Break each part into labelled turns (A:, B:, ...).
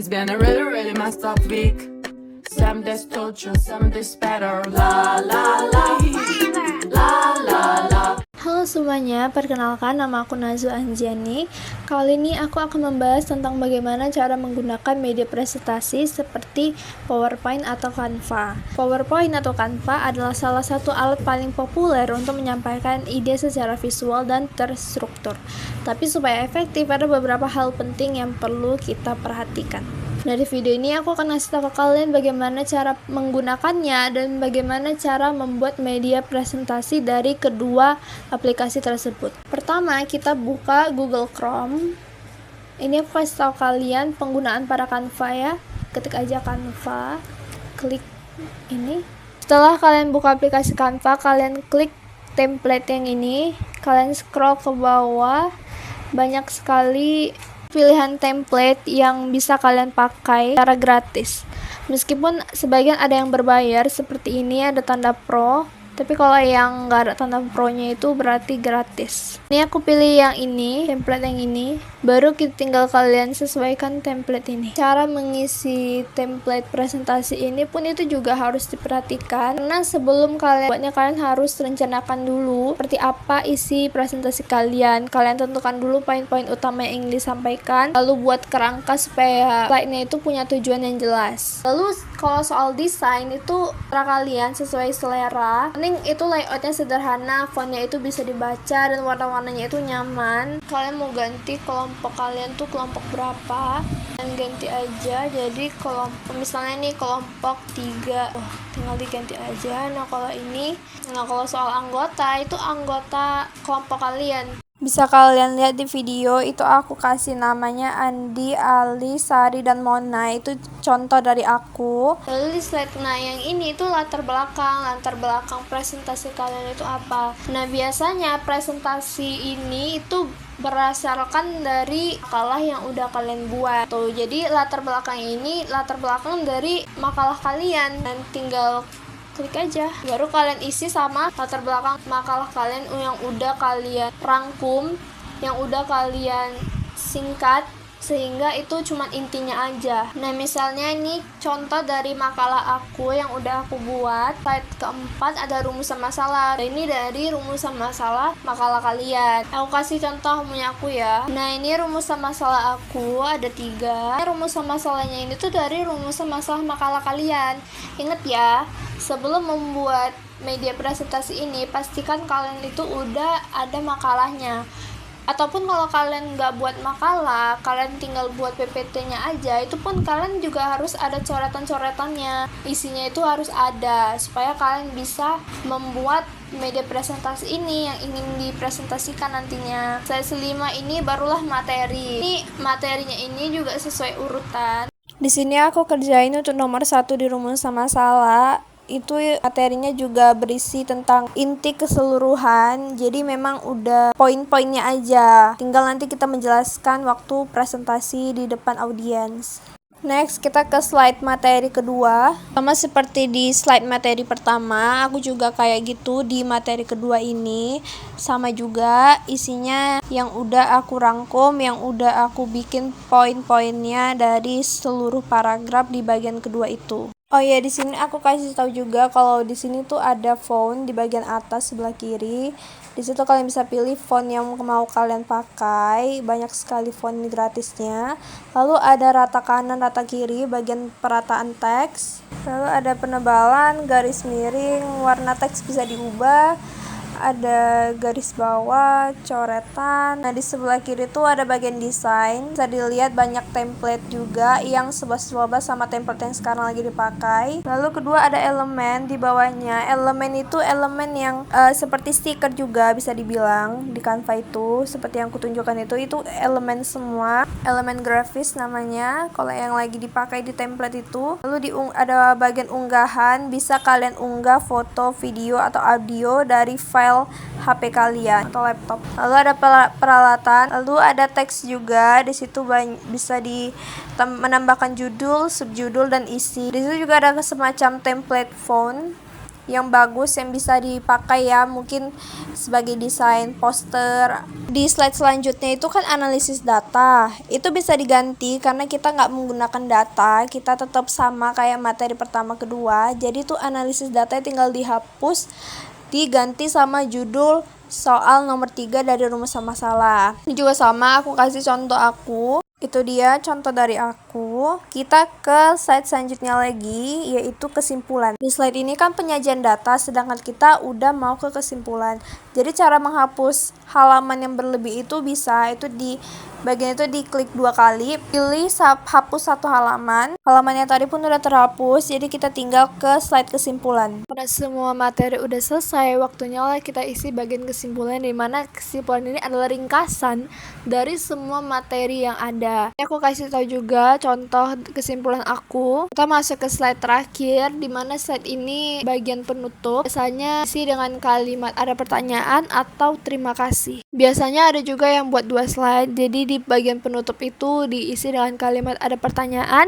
A: It's been a really, really messed up week. Some days torture, some days better. La la la, la la la.
B: Halo semuanya, perkenalkan nama aku Nazu Anjiani. Kali ini aku akan membahas tentang bagaimana cara menggunakan media presentasi seperti PowerPoint atau Canva. PowerPoint atau Canva adalah salah satu alat paling populer untuk menyampaikan ide secara visual dan terstruktur. Tapi supaya efektif, ada beberapa hal penting yang perlu kita perhatikan. Dari video ini aku akan ngasih tahu ke kalian bagaimana cara menggunakannya dan bagaimana cara membuat media presentasi dari kedua aplikasi tersebut. Pertama, kita buka Google Chrome. Ini aku kasih tahu kalian penggunaan pada Canva ya. Ketik aja Canva, klik ini. Setelah kalian buka aplikasi Canva, kalian klik template yang ini. Kalian scroll ke bawah, banyak sekali pilihan template yang bisa kalian pakai secara gratis. Meskipun sebagian ada yang berbayar, seperti ini ada tanda pro, tapi kalau yang nggak ada tanda pro-nya itu berarti gratis. Ini aku pilih yang ini, template yang ini, baru kita tinggal kalian sesuaikan template ini. Cara mengisi template presentasi ini pun itu juga harus diperhatikan, karena sebelum kalian buatnya, kalian harus rencanakan dulu seperti apa isi presentasi kalian. Kalian tentukan dulu poin-poin utama yang ingin disampaikan, lalu buat kerangka supaya slide-nya itu punya tujuan yang jelas. Lalu kalau soal desain itu cara kalian sesuai selera. Itu layoutnya sederhana, fontnya itu bisa dibaca dan warna-warnanya itu nyaman. Kalian mau ganti kelompok kalian tuh kelompok berapa, dan ganti aja jadi kelompok, misalnya nih kelompok 3, tinggal diganti aja. Kalau soal anggota, itu anggota kelompok kalian. Bisa kalian lihat di video, itu aku kasih namanya Andi, Ali, Sari, dan Mona. Itu contoh dari aku. Lalu di slide yang ini itu latar belakang presentasi kalian itu apa. Nah, biasanya presentasi ini itu berdasarkan dari makalah yang udah kalian buat. Jadi latar belakang ini latar belakang dari makalah kalian, dan tinggal klik aja, baru kalian isi sama latar belakang makalah kalian yang udah kalian rangkum, yang udah kalian singkat, sehingga itu cuma intinya aja. Nah, misalnya ini contoh dari makalah aku yang udah aku buat. Slide keempat ada rumusan masalah. Ini dari rumusan masalah makalah kalian. Aku kasih contoh punya aku ya. Nah, ini rumusan masalah aku ada 3. Rumusan masalahnya ini tuh dari rumusan masalah makalah kalian. Ingat ya, sebelum membuat media presentasi ini, pastikan kalian itu udah ada makalahnya. Ataupun kalau kalian nggak buat makalah, kalian tinggal buat PPT-nya aja, itu pun kalian juga harus ada coretan-coretannya. Isinya itu harus ada, supaya kalian bisa membuat media presentasi ini yang ingin dipresentasikan nantinya. Slide 5 ini barulah materi. Ini materinya ini juga sesuai urutan. Di sini aku kerjain untuk nomor 1 di rumusan masalah. Itu materinya juga berisi tentang inti keseluruhan, jadi memang udah poin-poinnya aja, tinggal nanti kita menjelaskan waktu presentasi di depan audiens. Next, kita ke slide materi kedua. Sama seperti di slide materi pertama, aku juga kayak gitu di materi kedua ini. Sama juga isinya yang udah aku rangkum, yang udah aku bikin poin-poinnya dari seluruh paragraf di bagian kedua itu. Oh ya, di sini aku kasih tahu juga kalau di sini tuh ada font di bagian atas sebelah kiri. Di situ kalian bisa pilih font yang mau kalian pakai. Banyak sekali font gratisnya. Lalu ada rata kanan, rata kiri, bagian perataan teks. Lalu ada penebalan, garis miring, warna teks bisa diubah. Ada garis bawah, coretan. Nah, di sebelah kiri tuh ada bagian desain. Bisa dilihat banyak template juga yang sebas-sebas sama template yang sekarang lagi dipakai. Lalu kedua ada elemen di bawahnya. Elemen itu elemen yang seperti stiker juga bisa dibilang di Canva itu. Seperti yang kutunjukkan itu elemen semua. Elemen grafis namanya kalau yang lagi dipakai di template itu. Lalu ada bagian unggahan, bisa kalian unggah foto, video, atau audio dari file HP kalian atau laptop. Lalu ada peralatan, lalu ada teks juga. Di situ bisa menambahkan judul, subjudul, dan isi. Di situ juga ada semacam template font yang bagus yang bisa dipakai ya, mungkin sebagai desain poster. Di slide selanjutnya itu kan analisis data, itu bisa diganti karena kita nggak menggunakan data, kita tetap sama kayak materi pertama kedua. Jadi tuh analisis data tinggal dihapus, diganti sama judul soal nomor 3 dari rumus masalah. Ini juga sama, aku kasih contoh aku. Itu dia contoh dari aku. Kita ke slide selanjutnya lagi, yaitu kesimpulan. Di slide ini kan penyajian data, sedangkan kita udah mau ke kesimpulan. Jadi cara menghapus halaman yang berlebih itu bisa, itu di bagian itu diklik 2 kali, pilih hapus 1 halaman. Halaman yang tadi pun udah terhapus, jadi kita tinggal ke slide kesimpulan. Karena semua materi udah selesai, waktunya lah kita isi bagian kesimpulan, di mana kesimpulan ini adalah ringkasan dari semua materi yang ada. Aku kasih tahu juga contoh kesimpulan aku. Kita masuk ke slide terakhir, di mana slide ini bagian penutup. Biasanya isi dengan kalimat ada pertanyaan atau terima kasih. Biasanya ada juga yang buat 2 slide, jadi di bagian penutup itu diisi dengan kalimat ada pertanyaan,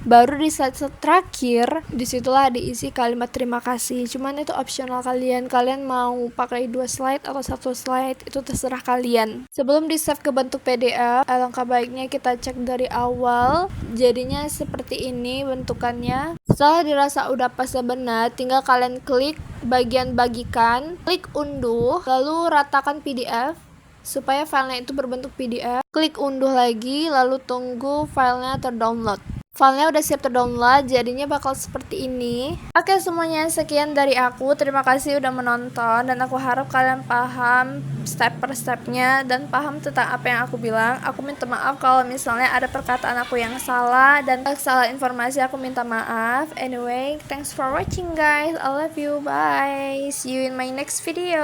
B: baru di slide terakhir disitulah diisi kalimat terima kasih. Cuman itu opsional kalian mau pakai 2 slide atau 1 slide, itu terserah kalian. Sebelum di save ke bentuk PDF, alangkah baiknya kita cek dari awal. Jadinya seperti ini bentukannya. Setelah dirasa udah pas dan benar, tinggal kalian klik bagian bagikan, klik unduh, lalu ratakan PDF supaya filenya itu berbentuk PDF. Klik unduh lagi, lalu tunggu filenya terdownload. Filenya udah siap terdownload, jadinya bakal seperti ini. Oke semuanya, sekian dari aku. Terima kasih udah menonton, dan aku harap kalian paham step per stepnya dan paham tentang apa yang aku bilang. Aku minta maaf kalau misalnya ada perkataan aku yang salah dan salah informasi, aku minta maaf. Anyway, thanks for watching guys. I love you. Bye. See you in my next video.